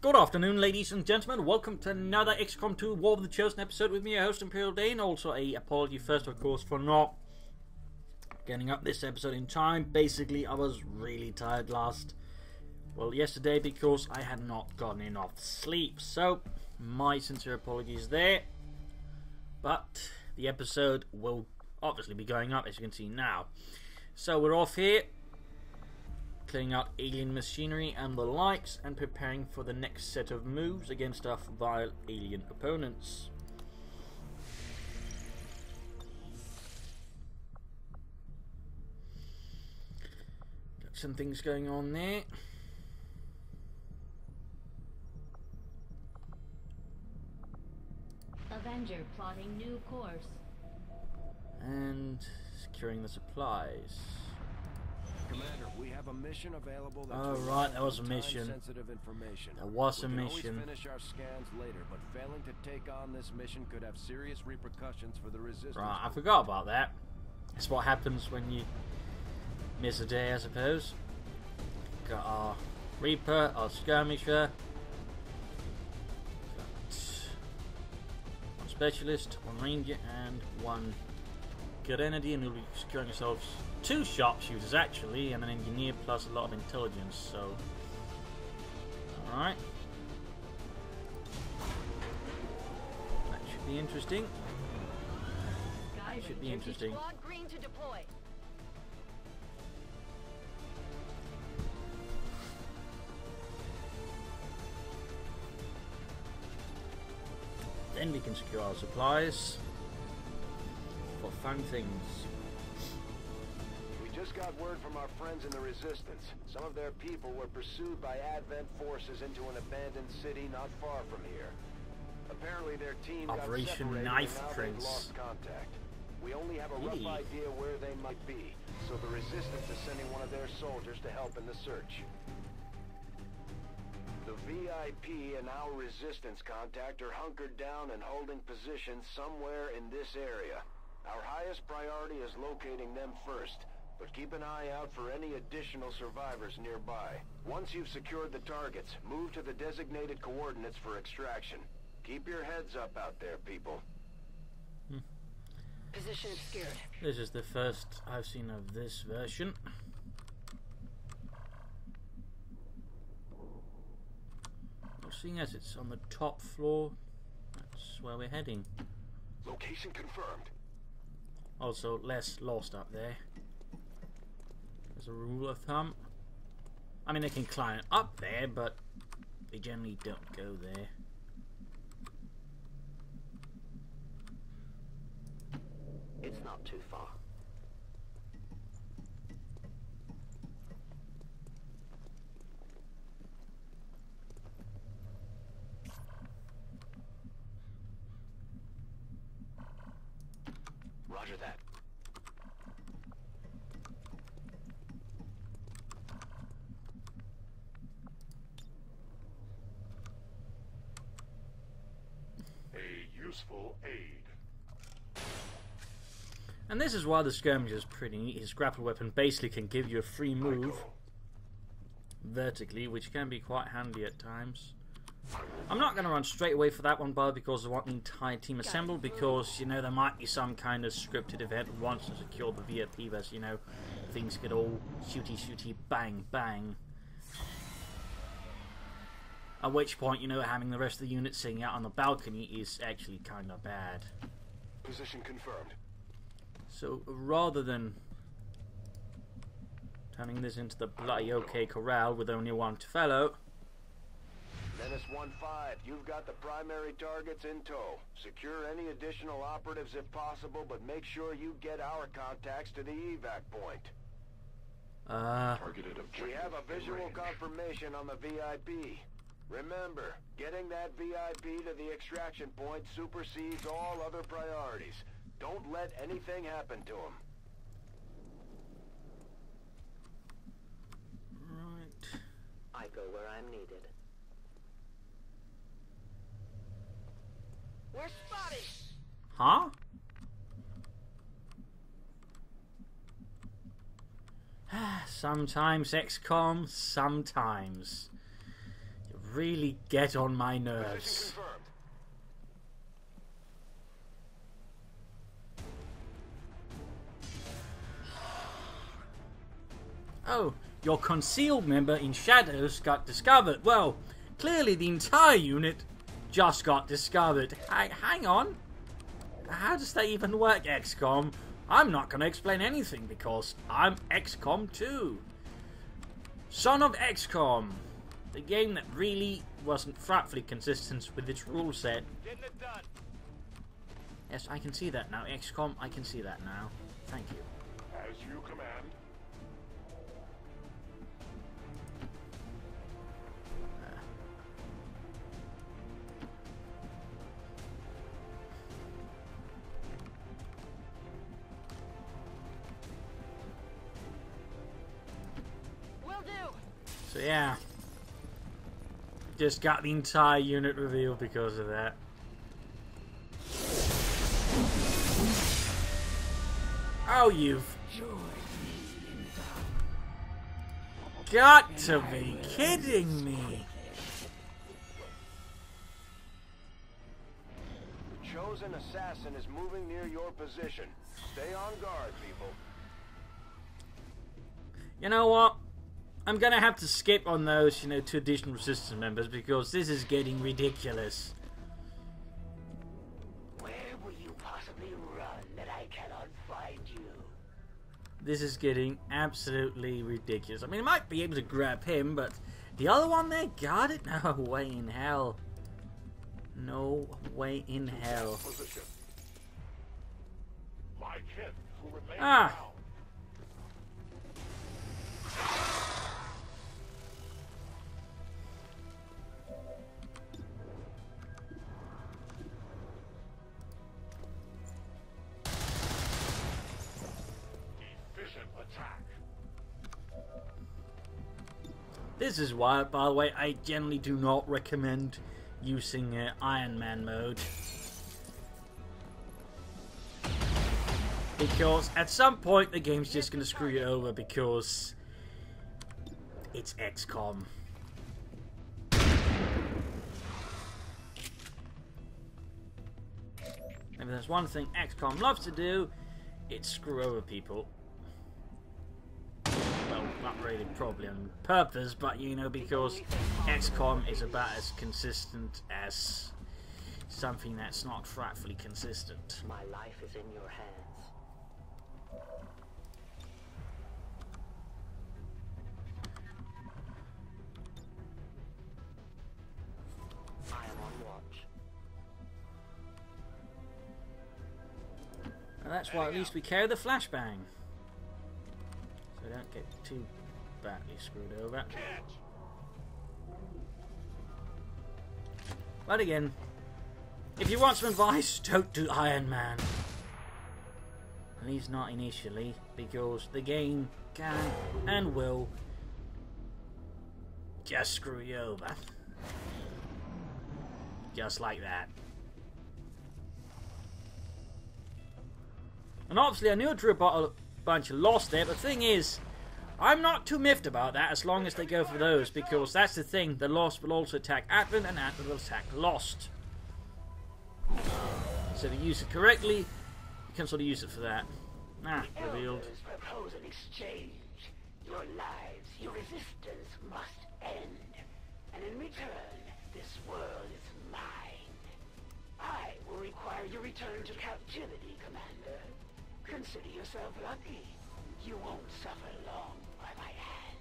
Good afternoon, ladies and gentlemen. Welcome to another Xcom 2 War of the Chosen episode with me, your host, Imperial Dane. Also, a apology first, of course, for not getting up this episode in time. Basically, I was really tired yesterday because I had not gotten enough sleep. So, my sincere apologies there. But the episode will obviously be going up, as you can see now. So, we're off here, clearing out alien machinery and the likes, and preparing for the next set of moves against our vile alien opponents. Got some things going on there. Avenger plotting new course. And securing the supplies. Commander, we have a mission available that's right, that was a mission. Sensitive information. That was a we can mission. Always finish our scans later, but failing to take on this mission could have serious repercussions for the resistance. Right, I forgot about that. That's what happens when you miss a day, I suppose. Got our Reaper, our Skirmisher. Got one Specialist, one Ranger, and one Grenadier, and we'll be securing ourselves 2 sharpshooters actually, and an engineer plus a lot of intelligence, so alright. That should be interesting. That should be interesting. Squad green to deploy. Then we can secure our supplies for fun things. We just got word from our friends in the Resistance. Some of their people were pursued by Advent forces into an abandoned city not far from here. Apparently their team Operation got separated Knife and now Prince. they've lost contact. We only have a rough idea where they might be, so the Resistance is sending one of their soldiers to help in the search. The VIP and our Resistance contact are hunkered down and holding positions somewhere in this area. Our highest priority is locating them first, but keep an eye out for any additional survivors nearby. Once you've secured the targets, move to the designated coordinates for extraction. Keep your heads up out there, people. Position obscured. This is the first I've seen of this version. Well, seeing as it's on the top floor, that's where we're heading. Location confirmed. Also, less lost up there. As a rule of thumb. I mean, they can climb up there, but they generally don't go there. It's not too far. Roger that. A useful aid. And this is why the skirmisher is pretty neat. His grapple weapon basically can give you a free move vertically, which can be quite handy at times. I'm not going to run straight away for that one, but because I want the entire team assembled, because, you know, there might be some kind of scripted event once I secure the VIP, but, you know, things get all shooty, bang, bang. At which point, you know, having the rest of the unit sitting out on the balcony is actually kind of bad. Position confirmed. So, rather than turning this into the bloody OK corral with only one fellow... Menace 1-5, you've got the primary targets in tow. Secure any additional operatives if possible, but make sure you get our contacts to the evac point. Targeted objective. We have a visual confirmation on the VIP. Remember, getting that VIP to the extraction point supersedes all other priorities. Don't let anything happen to him. Right. I go where I'm needed. We're spotted. Huh? Sometimes XCOM, sometimes. You really get on my Position nerves. confirmed. Oh, your concealed member in shadows got discovered. Well, clearly the entire unit just got discovered. Hang on. How does that even work, Xcom? I'm not going to explain anything because I'm Xcom too. Son of Xcom. The game that really wasn't frightfully consistent with its rule set. Getting it done. Yes, I can see that now. Xcom, I can see that now. Thank you. As you command. Will do. So yeah. Just got the entire unit revealed because of that. Oh, you've got to be kidding me. The chosen assassin is moving near your position. Stay on guard, people. You know what? I'm gonna have to skip on those, 2 additional resistance members because this is getting ridiculous. Where will you possibly run that I cannot find you? This is getting absolutely ridiculous. I mean, I might be able to grab him, but the other one there, got it? No way in hell. No way in hell. Position. My kin will remain Ah. now. Efficient attack. This is why, by the way, I generally do not recommend using Iron Man mode. Because at some point the game's just going to screw you over because it's XCOM. If there's one thing XCOM loves to do, it's screw over people. Well, not really probably on purpose, but because XCOM is about as consistent as something that's not frightfully consistent. My life is in your hands. I am on watch. And that's why at least we carry the flashbang. So we don't get too badly screwed over. But again, if you want some advice, don't do Iron Man. At least not initially, because the game can and will just screw you over. Just like that. And obviously I knew I drew a bunch of loss there, but the thing is, I'm not too miffed about that as long as they go for those, because that's the thing, the Lost will also attack Advent and Advent will attack Lost. So if you use it correctly, you can sort of use it for that. Ah, revealed. Elders propose an exchange. Your lives, your resistance must end. And in return, this world is mine. I will require your return to captivity, Commander. Consider yourself lucky. You won't suffer long by my hand.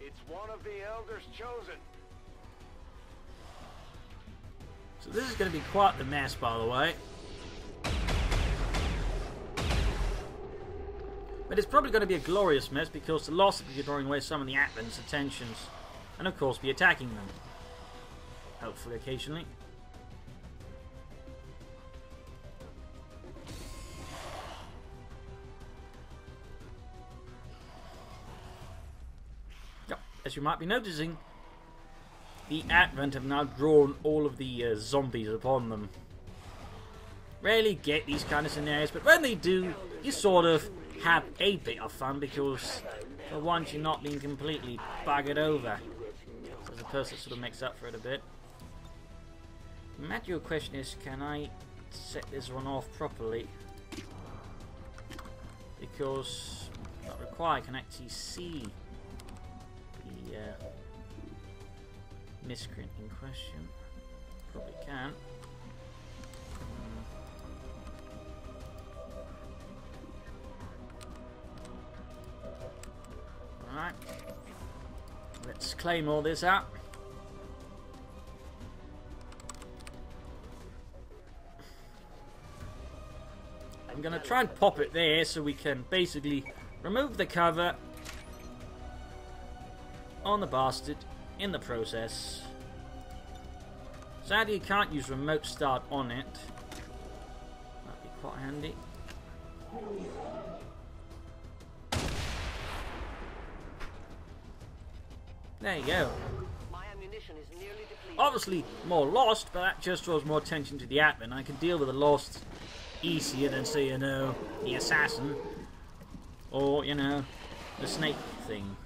It's one of the elders chosen. So this is going to be quite the mess, by the way. But it's probably going to be a glorious mess because the Lost will be drawing away some of the Advent's attentions. And of course be attacking them. Hopefully occasionally. Yep, as you might be noticing, the Advent have now drawn all of the zombies upon them. Rarely get these kind of scenarios, but when they do, you sort of have a bit of fun because for once you're not being completely buggered over. As suppose that sort of makes up for it a bit. Matt, your question is, can I set this one off properly? Because not required, I can actually see the miscreant in question. Probably can. Alright. Let's claim all this out. I'm going to try and pop it there so we can basically remove the cover on the bastard in the process. Sadly, you can't use remote start on it. That'd be quite handy. There you go. My ammunition is nearly depleted. Obviously more lost, but that just draws more attention to the admin. I can deal with the lost easier than, say, you know, the assassin, or, you know, the snake thing.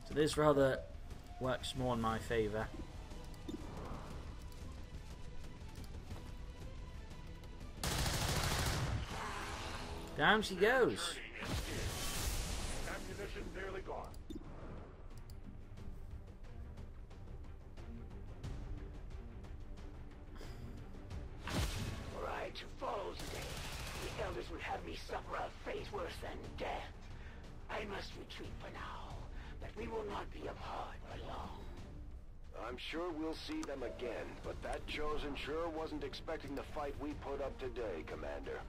So this rather works more in my favour. Down she goes. Ammunition nearly gone. Were I to fall today, the elders would have me suffer a fate worse than death. I must retreat for now, but we will not be apart for long. I'm sure we'll see them again, but that chosen sure wasn't expecting the fight we put up today, Commander.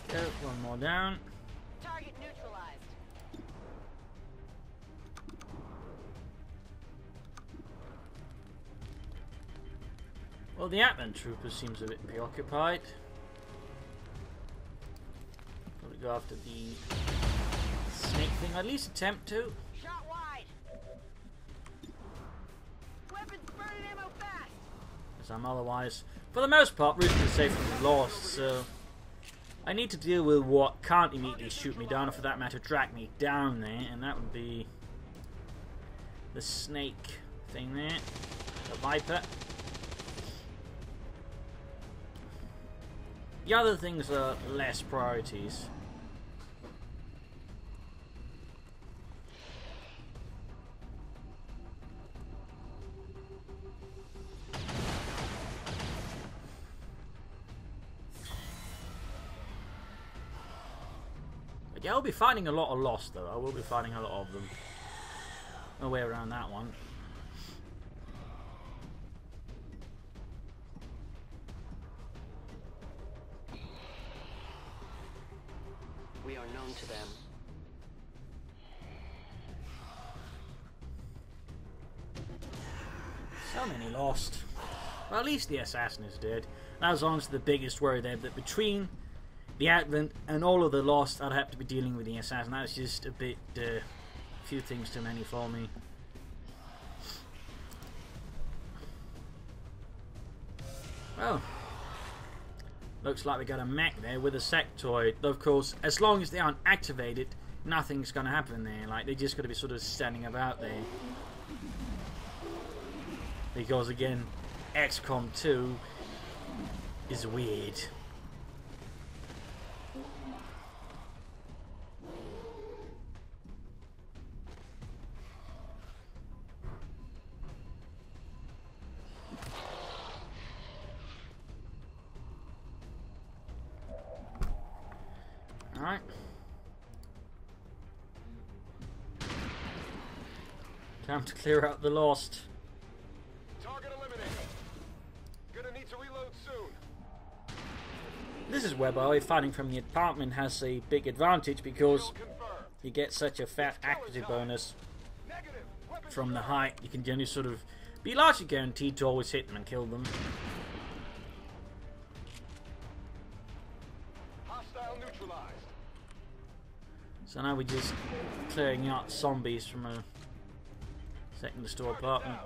Go, one more down. Target neutralized. Well, the admin trooper seems a bit preoccupied. Probably go after the snake thing, or at least attempt to. Shot wide. Weapons burning ammo fast. As I'm otherwise, for the most part, reasonably safe from the lost, so I need to deal with what can't immediately shoot me down, or for that matter, drag me down there, and that would be the snake thing there, the viper. The other things are less priorities. But yeah, I'll be fighting a lot of lost though. I will be fighting a lot of them. No way around that one. We are known to them. So many lost. Well, at least the assassin is dead. That was honestly the biggest worry there, that between the Advent and all of the lost, I'd have to be dealing with the assassin. That was just a bit, few things too many for me. Well, looks like we got a mech there with a sectoid. Though, of course, as long as they aren't activated, nothing's going to happen there. Like, they're just going to be sort of standing about there. Because, again, Xcom 2 is weird. Alright. Time to clear out the lost. Target eliminated. Gonna need to reload soon. This is where, by the way, fighting from the apartment has a big advantage because Confirmed. you get such a fat accuracy bonus Negative. Weapons from the height. You can generally sort of be largely guaranteed to always hit them and kill them. hostile neutralized. So now we're just clearing out zombies from a second store apartment.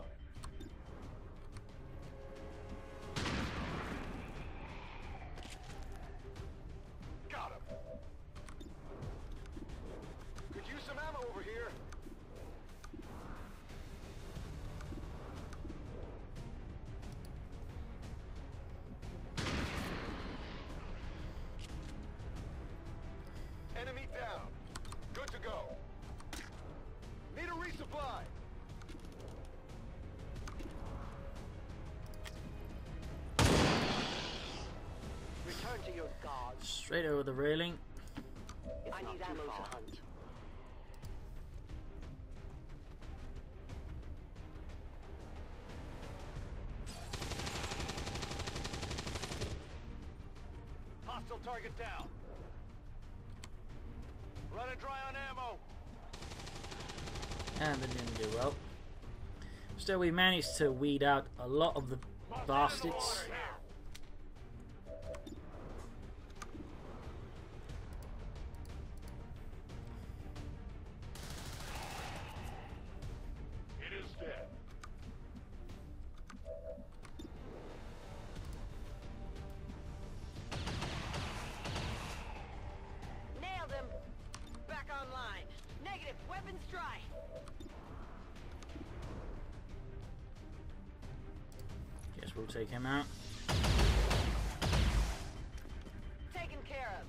Got him. Could use some ammo over here. Straight over the railing. I need ammo to hunt. Hostile target down. Running dry on ammo. And that didn't do well. Still, we managed to weed out a lot of the bastards. It is dead. Nailed him. Back online. Negative. Weapons dry. Guess we'll take him out. Taken care of.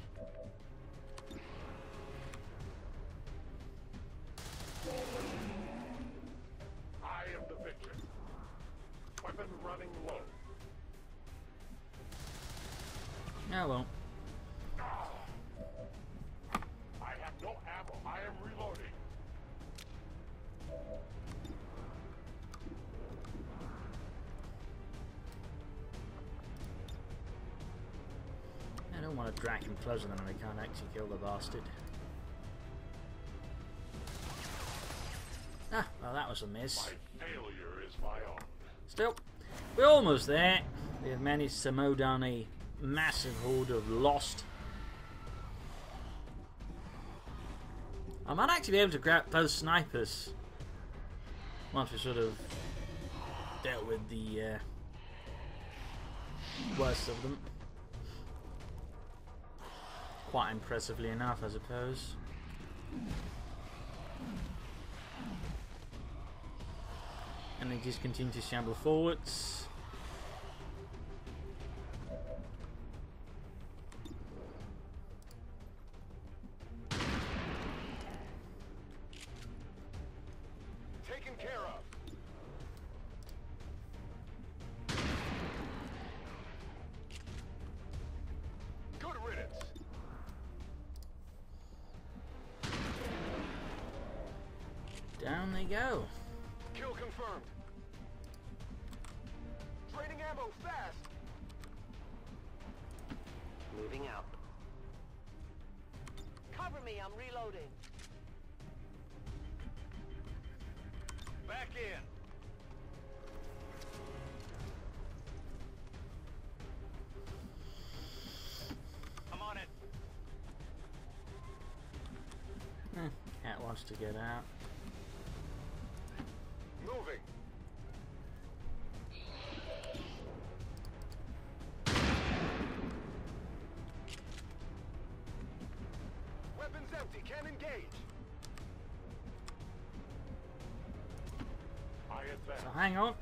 I am the victor. Weapon running low. Oh well. I have no ammo. I am reloading. I don't want to drag him closer than I can't actually kill the bastard. Ah, well that was a miss. My failure is my own. Still, we're almost there. We have managed to mow down a massive horde of lost. I might actually be able to grab both snipers once we sort of dealt with the worst of them. Quite impressively enough, I suppose. And they just continue to shamble forwards. Taken care of. Good riddance. Down they go. Kill confirmed. Draining ammo fast. Moving out. Cover me, I'm reloading. Back in. I'm on it. Cat wants to get out. Moving. Weapons empty. Can engage. I advance. So hang on.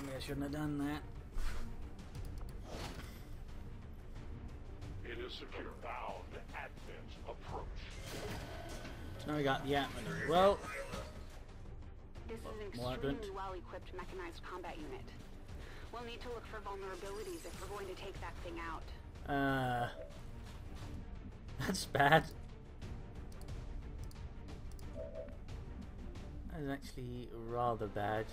Maybe I shouldn't have done that. It is secure. Bound advent approach. So now we got the Atman as well. This is an Well, extremely good. well-equipped mechanized combat unit. We'll need to look for vulnerabilities if we're going to take that thing out. That's bad. That is actually rather bad.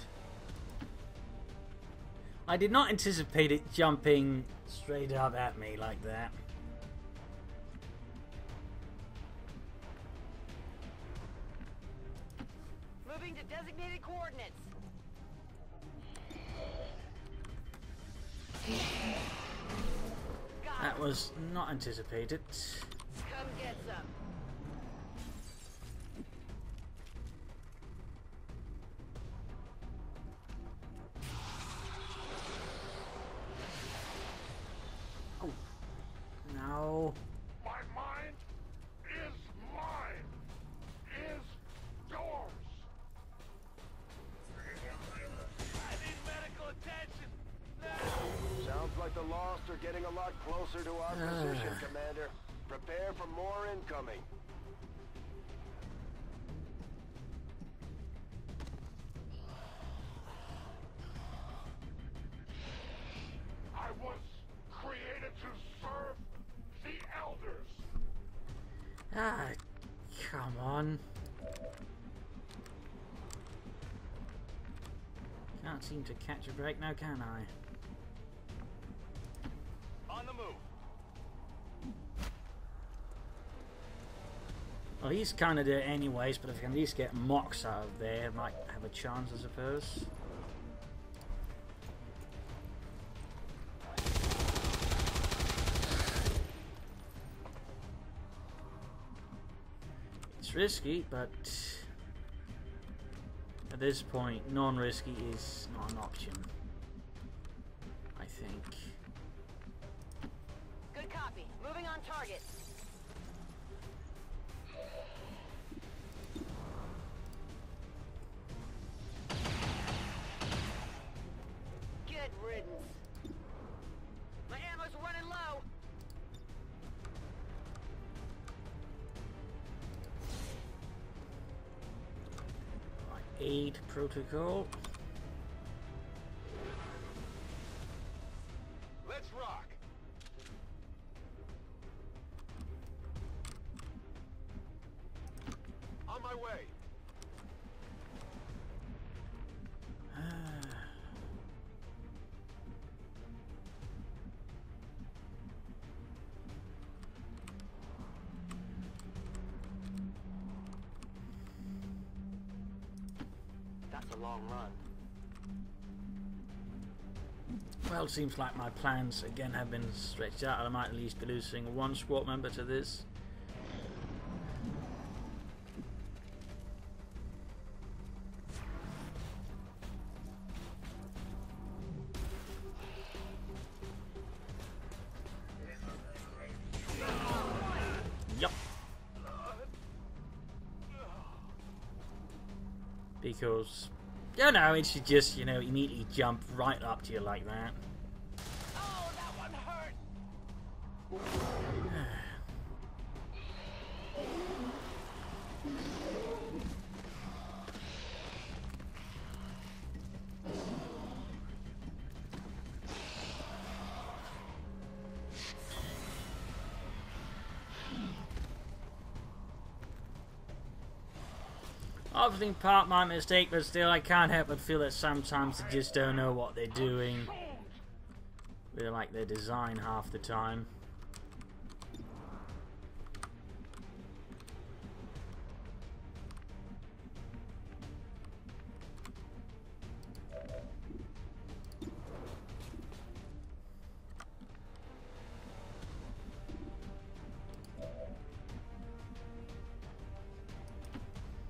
I did not anticipate it jumping straight up at me like that. Moving to designated coordinates. Got That him. was not anticipated. Come get some. No. My mind is mine. Is yours. Sounds like the lost are We're getting a lot closer to our position, Commander. Prepare for more incoming. I was created to serve the elders. Ah, come on. Can't seem to catch a break now, can I? On the move. Well, he's kind of there anyways, but if I can at least get Mox out of there, I might have a chance, I suppose. It's risky, but at this point, non-risky is not an option, I think. Good copy. Moving on target. Good riddance. My ammo's running low. Aid protocol. Let's rock. On my way. That's a long run. Well, it seems like my plans again have been stretched out. I might at least be losing one squad member to this. Yup. Because, you know, it should just, you know, immediately jump right up to you like that. Oh, that one hurt. Obviously part my mistake, but still I can't help but feel that sometimes they just don't know what they're doing. They're like their design half the time.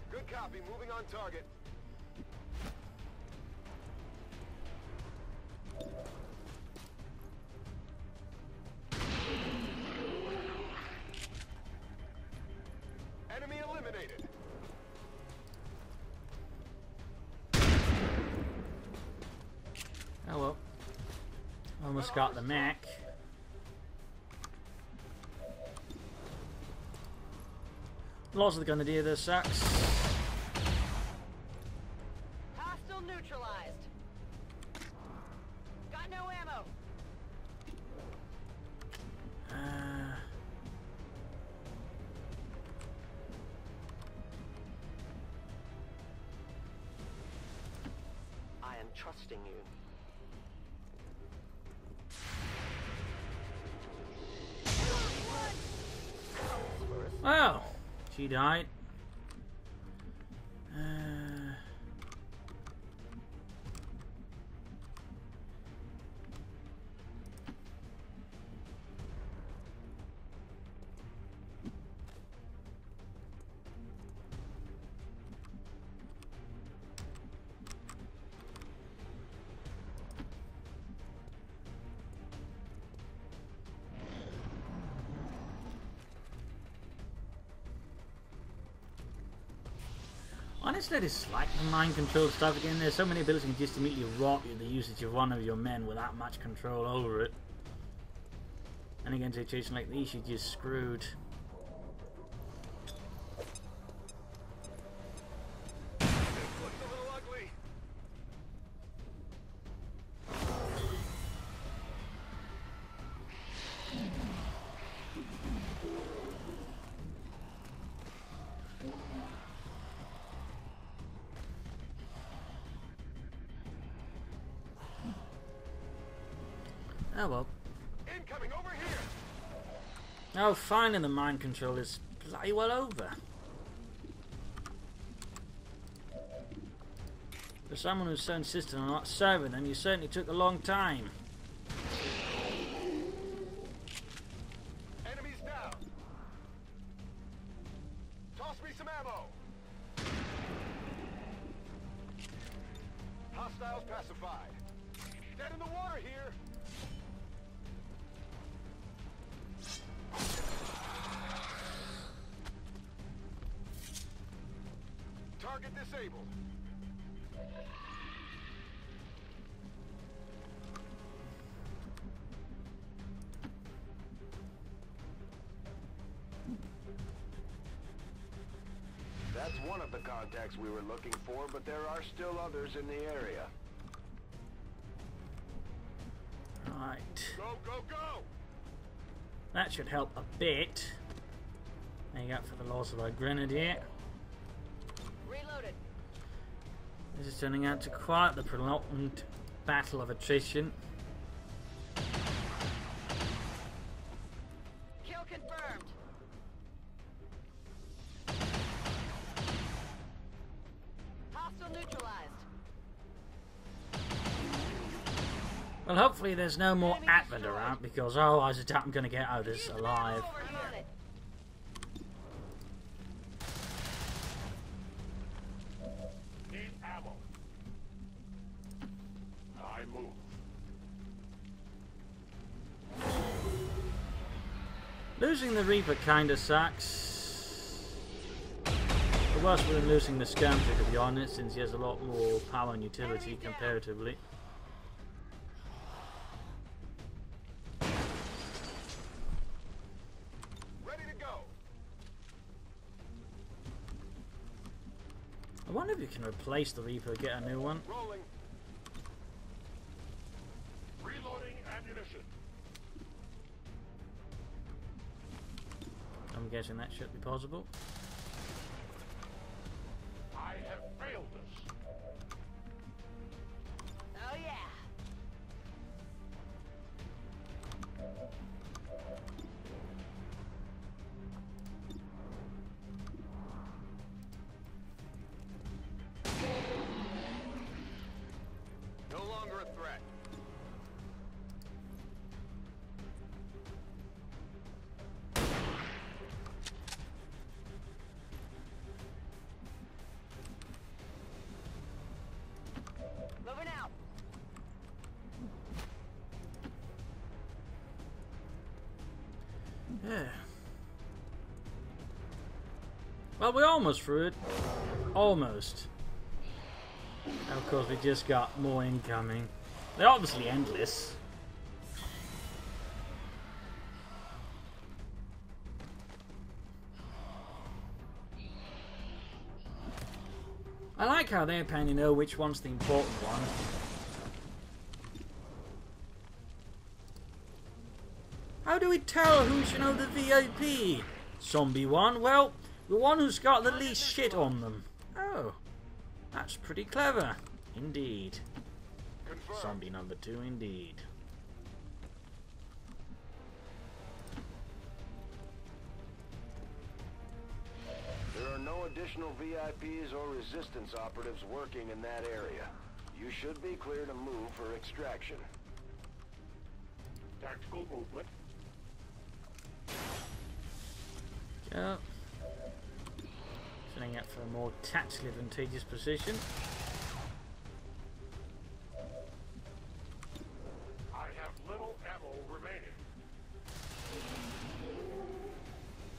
Good copy. Moving on target. Enemy eliminated. Oh well. Almost got the Mac. Lots of the Grenadier, this sucks. Hostile neutralized. Got no ammo. I am trusting you. Oh, she died. Honestly, I dislike the mind control stuff again. There's so many abilities that can just immediately rot you the usage of one of your men without much control over it. And again, situations like these, you're just screwed. Oh well. Incoming over here. Oh, finally the mind control is bloody well over. For someone who's so insistent on not serving them, you certainly took a long time. Enemies down. Toss me some ammo. Hostiles pacified. Dead in the water here. Target disabled. That's one of the contacts we were looking for, but there are still others in the area. Right. Go, go, go! That should help a bit. Make up for the loss of our grenadier. Reloaded. This is turning out to quite the prolonged battle of attrition. Kill confirmed. Hostile neutralized. Well, hopefully there's no more Atman around, because otherwise I'm going to get out of this alive. I'm on it. Need ammo. I move. Losing the Reaper kinda sucks. The worst than losing the Skirmisher, to be honest, since he has a lot more power and utility comparatively. Ready to go. I wonder if you can replace the Reaper and get a new one. Rolling. Reloading ammunition. I'm guessing that should be possible. I have failed us. Oh yeah. No longer a threat. Moving out. Yeah. Well, we're almost through it. Almost. And of course, we just got more incoming. They're obviously endless. I like how they apparently know which one's the important one. How do we tell who's, you know, the VIP? Zombie one? Well, the one who's got the least shit on them. Oh, that's pretty clever. Indeed. Confirmed. Zombie number 2, indeed. There are no additional VIPs or resistance operatives working in that area. You should be clear to move for extraction. Tactical movement. Go. Setting up for a more tactically advantageous position. I have little ammo remaining.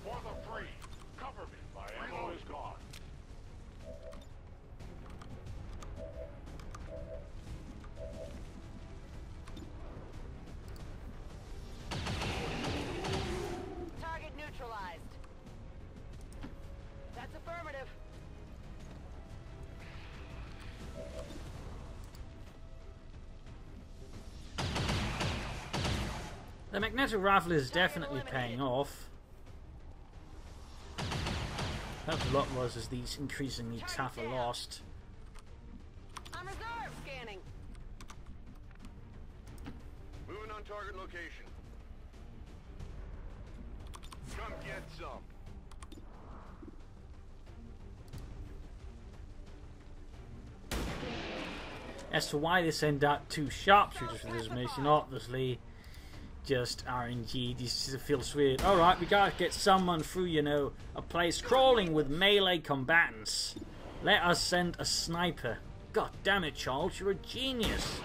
For the free. Cover me. My ammo is gone. The magnetic rifle is definitely paying off. Helps a lot was as these increasingly tougher lost. I'm reserve scanning. Moving on target location. Come get some. As to why they send out 2 sharpshooters for this mission, obviously just RNG, this feels weird. Alright, we gotta get someone through, you know, a place crawling with melee combatants. Let us send a sniper. God damn it, Charles, you're a genius.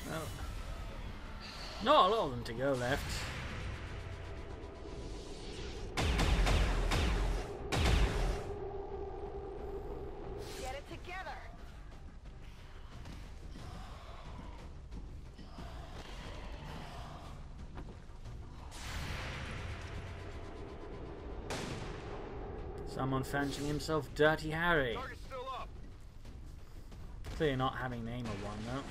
Well, not a lot of them to go left. Get it together. Someone fancying himself Dirty Harry. Target's still up. Clearly not having the aim of one though.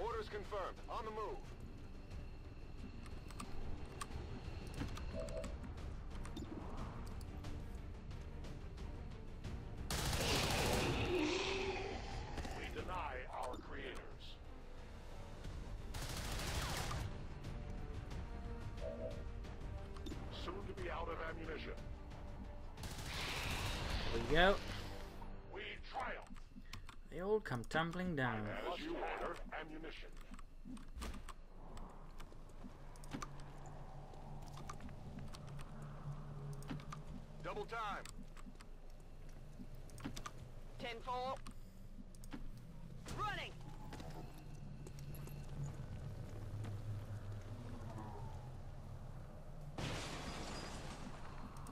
Orders confirmed. On the move. We deny our creators. Soon to be out of ammunition. There we go. We triumph. They all come tumbling down. As you order, ammunition. Double time. 10-4. Running.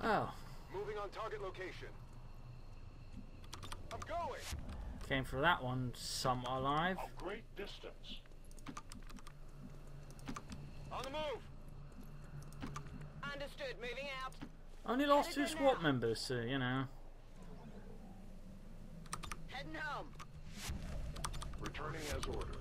Oh, Moving on target location. I'm going. came for that one somewhat alive. Of great distance. On the move. Understood. Moving out. Only lost 2 squad members, so you know. Heading home. Returning as ordered.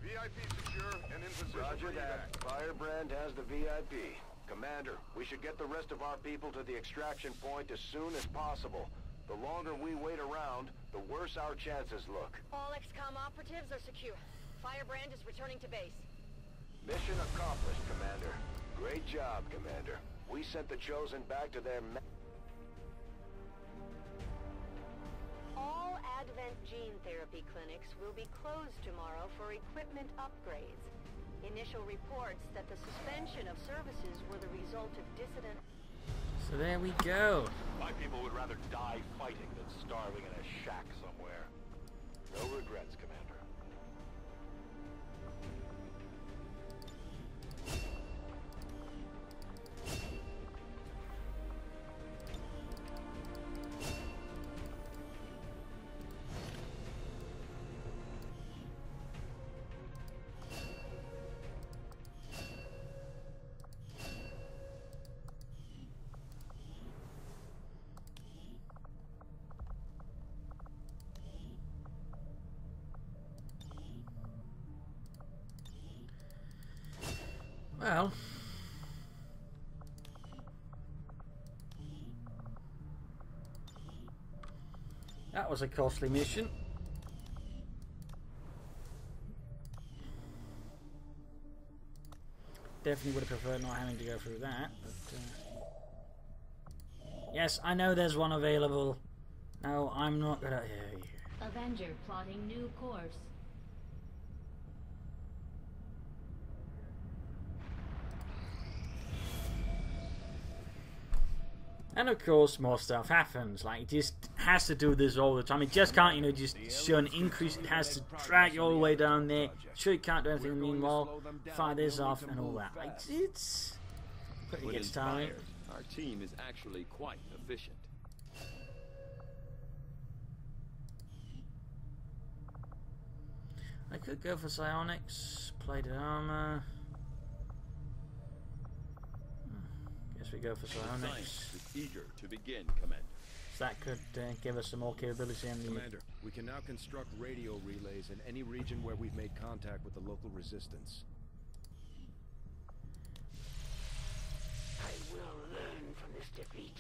VIP secure and in position. Roger that. Firebrand has the VIP. Commander, we should get the rest of our people to the extraction point as soon as possible. The longer we wait around, the worse our chances look. All Xcom operatives are secure. Firebrand is returning to base. Mission accomplished, Commander. Great job, Commander. We sent the Chosen back to their All Advent gene therapy clinics will be closed tomorrow for equipment upgrades. Initial reports that the suspension of services were the result of dissident... So there we go. My people would rather die fighting than starving in a shack somewhere. No regrets, Commander. Well, that was a costly mission. Definitely would have preferred not having to go through that. But, yes, I know there's one available. No, I'm not gonna. Avenger plotting new course. And of course, more stuff happens. Like, it just has to do this all the time. It just can't, you know, just show an increase. It has to drag you all the way down there. Sure, you can't do anything meanwhile. Fire this off and all that. Like, it's pretty gets tiring. Our team is actually quite efficient. I could go for psionics, plated armor. go for psionics. Science is eager to begin, Commander. So that could give us some more capability in the... Commander, we can now construct radio relays in any region where we've made contact with the local resistance. I will learn from this defeat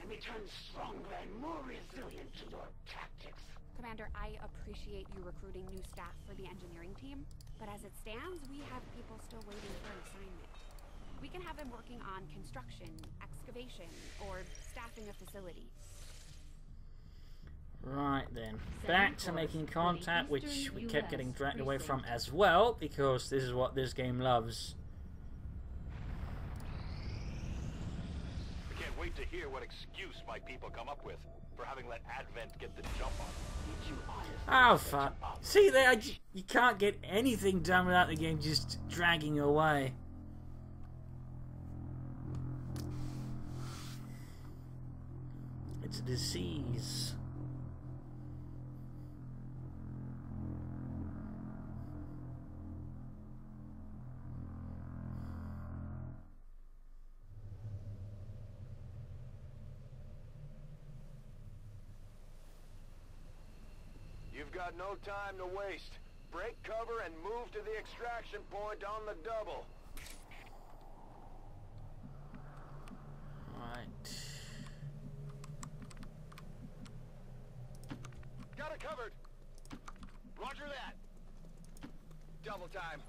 and return stronger and more resilient to your tactics. Commander, I appreciate you recruiting new staff for the engineering team, but as it stands, we have people still waiting for an assignment. We can have them working on construction, excavation, or staffing a facility. Right then, back to making contact, which we kept getting dragged away from as well, because this is what this game loves. I can't wait to hear what excuse my people come up with for having let Advent get the jump on. Oh fuck. See there, you can't get anything done without the game just dragging you away. It's a disease. You've got no time to waste. Break cover and move to the extraction point on the double. Right. Got it covered. Roger that. Double time.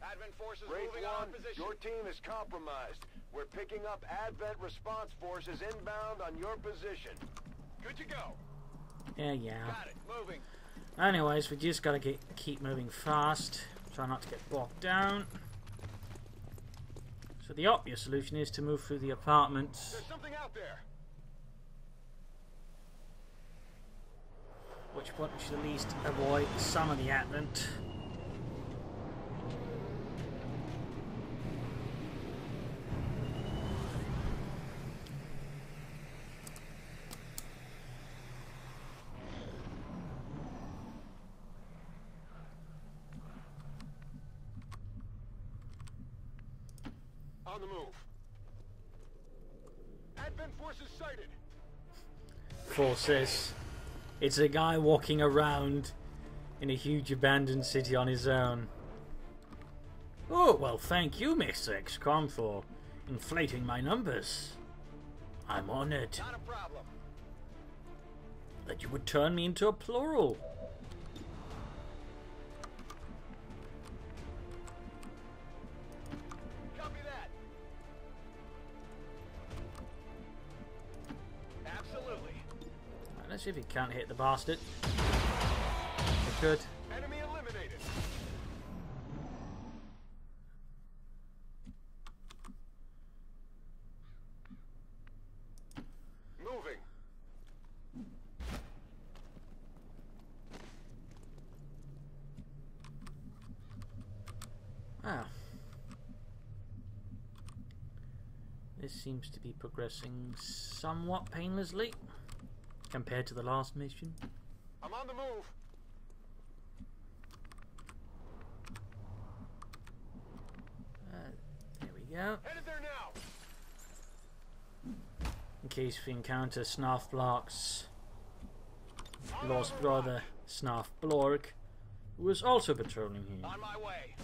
Advent forces moving on position. Your team is compromised. We're picking up Advent response forces inbound on your position. Good to go. Yeah. Got it. Moving. Anyways, we just gotta keep moving fast. Try not to get bogged down. So the obvious solution is to move through the apartments. There's something out there. At which point we should at least avoid some of the Advent. On the move. Advent forces sighted. Forces. It's a guy walking around in a huge abandoned city on his own. Oh, well, thank you, Mr. Xcom, for inflating my numbers. I'm honored. Not a problem. That you would turn me into a plural. Copy that. Absolutely. Right, let's see if he can't hit the bastard. It could. Enemy eliminated. Moving. Ah. This seems to be progressing somewhat painlessly compared to the last mission. I'm on the move. There we go. Headed there now. In case we encounter Snarf Blark's lost brother, Snarf Blork, who was also patrolling here. On my way.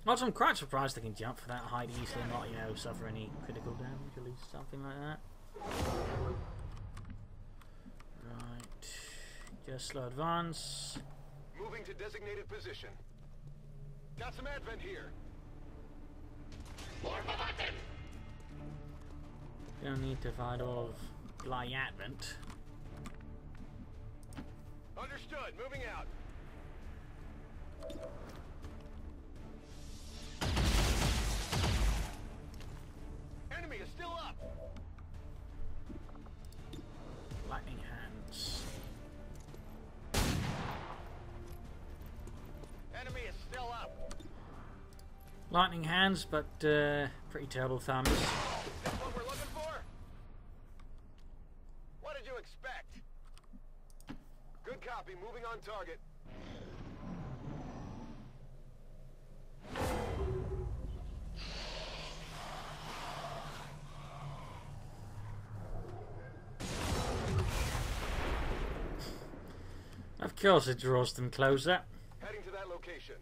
Also, I'm quite surprised they can jump for that height easily and not, suffer any critical damage, at least something like that. Right. Just slow advance. Moving to designated position. Got some Advent here. Don't need to fight all of Bly Advent. Understood. Moving out. Enemy is still up. Lightning hands. Enemy is still up. Lightning hands, but pretty terrible thumbs. That's what we're looking for. Copy, moving on target. Of course it draws them closer. Heading to that location.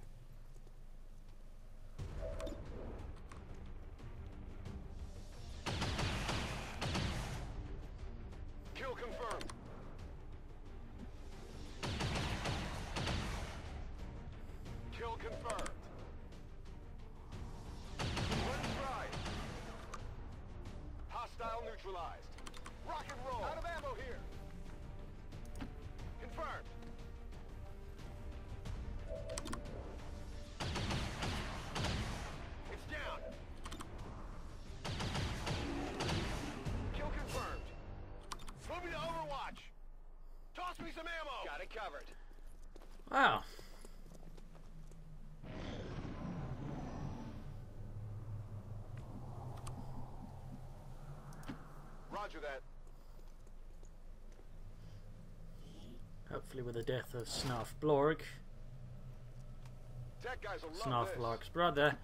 Kill confirmed. Kill confirmed. Running dry. Hostile neutralized. Rock and roll. Out of ammo here. Confirmed. It's down. Kill confirmed. Moving to Overwatch. Toss me some ammo. Got it covered. Wow. Roger that. Hopefully with the death of Snarf Blorg, Tech guys will love Snarf this. Blorg's brother,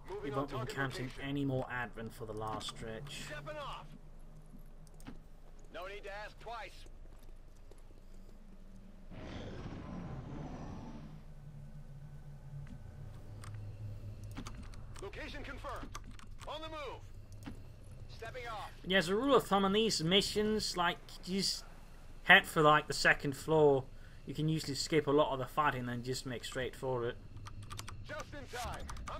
we Moving on won't be target encountering location. any more Advent for the last stretch. Stepping off. No need to ask twice. Location confirmed. On the move. Stepping off. Yeah, as a rule of thumb on these missions, like, you just head for like the second floor. You can usually skip a lot of the fighting and then just make straight for it. Just in time. I'm